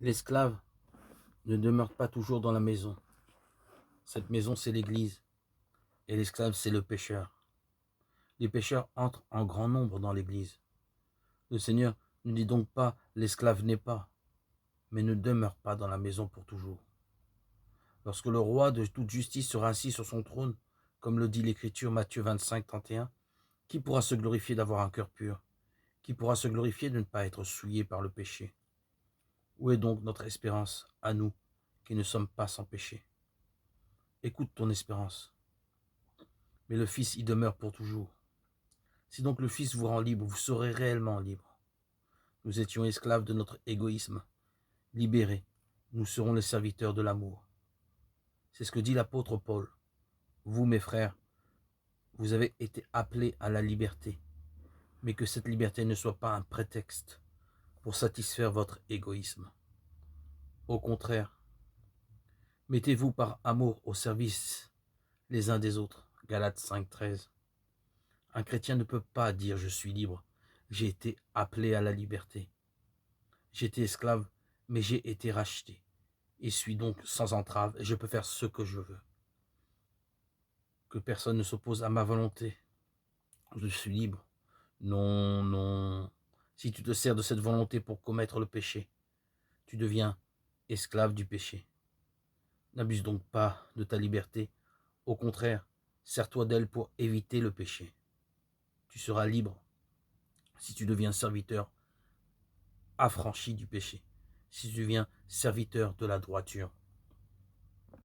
L'esclave ne demeure pas toujours dans la maison. Cette maison, c'est l'Église. Et l'esclave, c'est le pécheur. Les pécheurs entrent en grand nombre dans l'Église. Le Seigneur ne dit donc pas l'esclave n'est pas, mais ne demeure pas dans la maison pour toujours. Lorsque le roi de toute justice sera assis sur son trône, comme le dit l'Écriture, Matthieu 25, 31, qui pourra se glorifier d'avoir un cœur pur? Qui pourra se glorifier de ne pas être souillé par le péché? Où est donc notre espérance à nous qui ne sommes pas sans péché? Écoute ton espérance, mais le Fils y demeure pour toujours. Si donc le Fils vous rend libre, vous serez réellement libre. Nous étions esclaves de notre égoïsme. Libérés, nous serons les serviteurs de l'amour. C'est ce que dit l'apôtre Paul. Vous, mes frères, vous avez été appelés à la liberté, mais que cette liberté ne soit pas un prétexte pour satisfaire votre égoïsme. Au contraire, mettez-vous par amour au service les uns des autres. Galates 5, 13. Un chrétien ne peut pas dire « je suis libre ». J'ai été appelé à la liberté. J'étais esclave, mais j'ai été racheté et suis donc sans entrave et je peux faire ce que je veux. Que personne ne s'oppose à ma volonté. Je suis libre. Non, non. Si tu te sers de cette volonté pour commettre le péché, tu deviens esclave du péché. N'abuse donc pas de ta liberté. Au contraire, sers-toi d'elle pour éviter le péché. Tu seras libre si tu deviens serviteur affranchi du péché, si tu deviens serviteur de la droiture.